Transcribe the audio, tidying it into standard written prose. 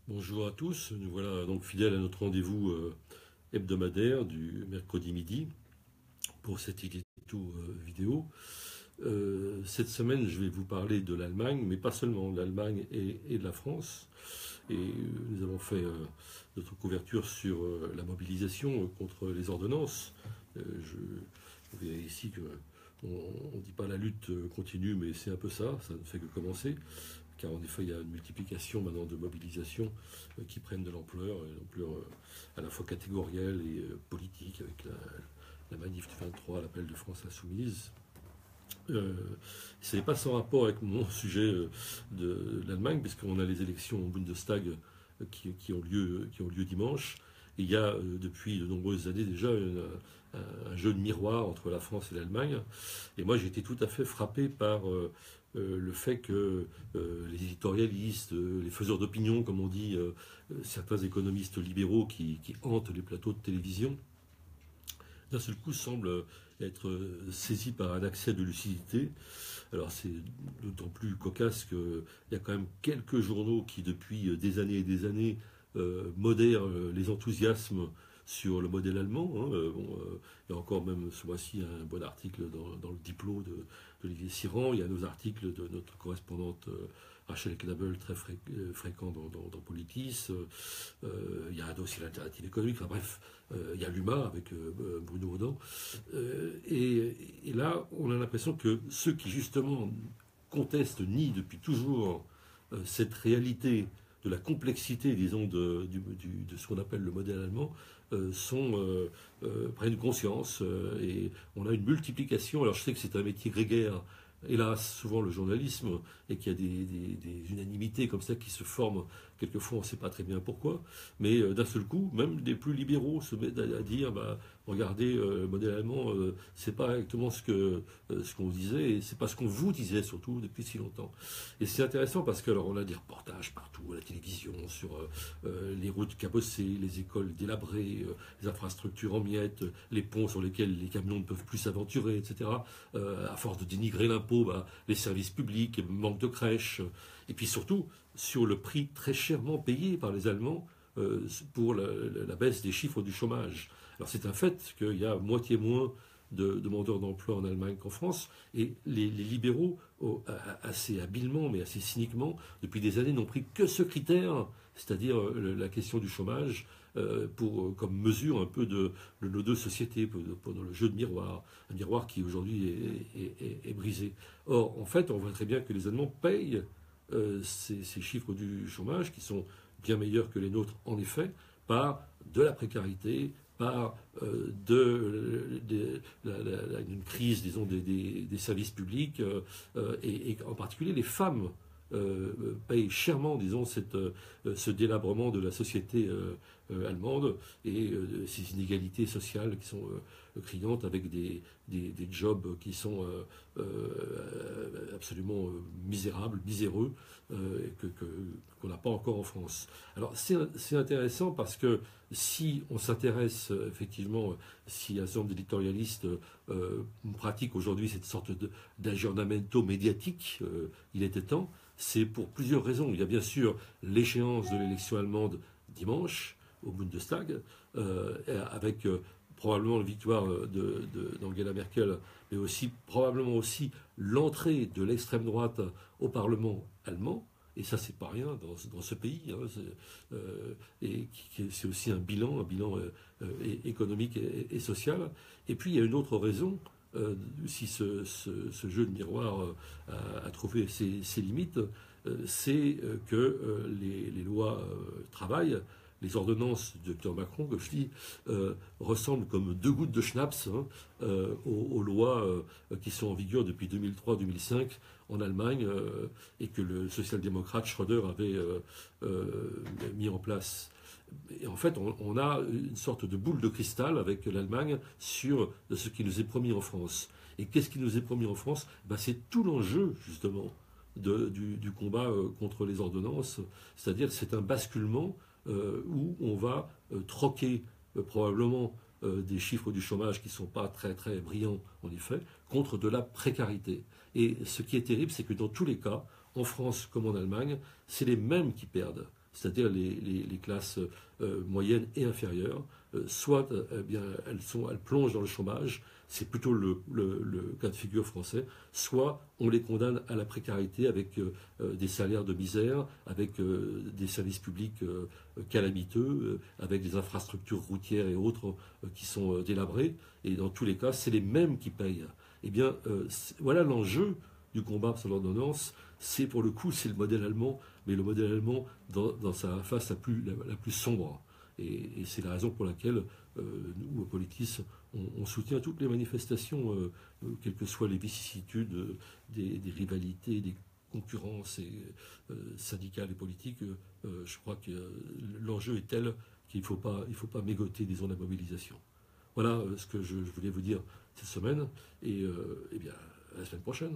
Bonjour à tous, nous voilà donc fidèles à notre rendez-vous hebdomadaire du mercredi midi pour cette édito vidéo. Cette semaine, je vais vous parler de l'Allemagne, mais pas seulement de l'Allemagne et de la France. Et nous avons fait notre couverture sur la mobilisation contre les ordonnances. Vous verrez ici que on ne dit pas la lutte continue, mais c'est un peu ça, ça ne fait que commencer. Car en effet, il y a une multiplication maintenant de mobilisations qui prennent de l'ampleur, une ampleur à la fois catégorielle et politique, avec la manif du 23, l'appel de France Insoumise. Ce n'est pas sans rapport avec mon sujet de l'Allemagne, puisqu'on a les élections au Bundestag qui ont lieu dimanche. Et il y a depuis de nombreuses années déjà un jeu de miroir entre la France et l'Allemagne. Et moi j'ai été tout à fait frappé par le fait que les éditorialistes, les faiseurs d'opinion, comme on dit, certains économistes libéraux qui hantent les plateaux de télévision, d'un seul coup semblent être saisis par un accès de lucidité. Alors c'est d'autant plus cocasse qu'il y a quand même quelques journaux qui depuis des années et des années modèrent les enthousiasmes sur le modèle allemand. Il y a encore même ce mois-ci un bon article dans le Diplo d'Olivier Siran. Il y a nos articles de notre correspondante Rachel Knabel, très fréquent dans Politis. Il y a un dossier l'alternative économique. Enfin bref, il y a l'UMA avec Bruno Audin. Et là, on a l'impression que ceux qui justement contestent, nient depuis toujours cette réalité de la complexité, disons, de ce qu'on appelle le modèle allemand, prennent conscience et on a une multiplication. Alors je sais que c'est un métier grégaire, hélas, souvent le journalisme, et qu'il y a des unanimités comme ça qui se forment. Quelquefois, on ne sait pas très bien pourquoi, mais d'un seul coup, même des plus libéraux se mettent à dire bah, regardez, le modèle allemand, c'est pas exactement ce qu'on disait, et c'est pas ce qu'on vous disait surtout depuis si longtemps. Et c'est intéressant parce que alors on a des reportages partout à la télévision sur les routes cabossées, les écoles délabrées, les infrastructures en miettes, les ponts sur lesquels les camions ne peuvent plus s'aventurer, etc. À force de dénigrer l'impôt, bah, les services publics, manque de crèches, et puis surtout sur le prix très chèrement payé par les Allemands pour la baisse des chiffres du chômage. Alors c'est un fait qu'il y a moitié moins de demandeurs d'emploi en Allemagne qu'en France, et les libéraux, assez habilement, mais assez cyniquement, depuis des années, n'ont pris que ce critère, c'est-à-dire la question du chômage, comme mesure un peu de nos deux sociétés, pour le jeu de miroir, un miroir qui aujourd'hui est brisé. Or, en fait, on voit très bien que les Allemands payent ces chiffres du chômage, qui sont bien meilleurs que les nôtres, en effet, par de la précarité, par une crise, disons, des services publics, et en particulier les femmes payent chèrement, disons, ce délabrement de la société allemande et ces inégalités sociales qui sont criantes, avec des jobs qui sont absolument misérables, miséreux, qu'on n'a pas encore en France. Alors c'est intéressant parce que si on s'intéresse effectivement, si un certain nombre d'éditorialistes pratiquent aujourd'hui cette sorte d'aggiornamento médiatique, il était temps, c'est pour plusieurs raisons. Il y a bien sûr l'échéance de l'élection allemande dimanche au Bundestag, avec probablement la victoire d'Angela Merkel, mais aussi probablement aussi l'entrée de l'extrême droite au Parlement allemand. Et ça, c'est pas rien dans ce pays. Et c'est aussi un bilan économique et social. Et puis, il y a une autre raison, si ce jeu de miroir a trouvé ses limites, c'est que les lois travail, les ordonnances du docteur Macron, comme je dis, ressemblent comme deux gouttes de schnapps aux lois qui sont en vigueur depuis 2003-2005 en Allemagne, et que le social-démocrate Schröder avait mis en place. Et en fait, on a une sorte de boule de cristal avec l'Allemagne sur ce qui nous est promis en France. Et qu'est-ce qui nous est promis en France? C'est tout l'enjeu, justement, du combat contre les ordonnances. C'est-à-dire que c'est un basculement où on va troquer probablement des chiffres du chômage qui ne sont pas très très brillants en effet, contre de la précarité. Et ce qui est terrible, c'est que dans tous les cas, en France comme en Allemagne, c'est les mêmes qui perdent. c'est-à-dire les classes moyennes et inférieures, soit eh bien, elles plongent dans le chômage, c'est plutôt le cas de figure français, soit on les condamne à la précarité avec des salaires de misère, avec des services publics calamiteux, avec des infrastructures routières et autres qui sont délabrées, et dans tous les cas, c'est les mêmes qui payent. Eh bien, voilà l'enjeu du combat sur l'ordonnance, c'est pour le coup, c'est le modèle allemand, mais le modèle allemand dans sa face la plus sombre. Et c'est la raison pour laquelle nous, au Politis, on soutient toutes les manifestations, quelles que soient les vicissitudes des rivalités, des concurrences syndicales et politiques. Je crois que l'enjeu est tel qu'il ne faut pas mégoter, disons, la mobilisation. Voilà ce que je voulais vous dire cette semaine, et bien, à la semaine prochaine.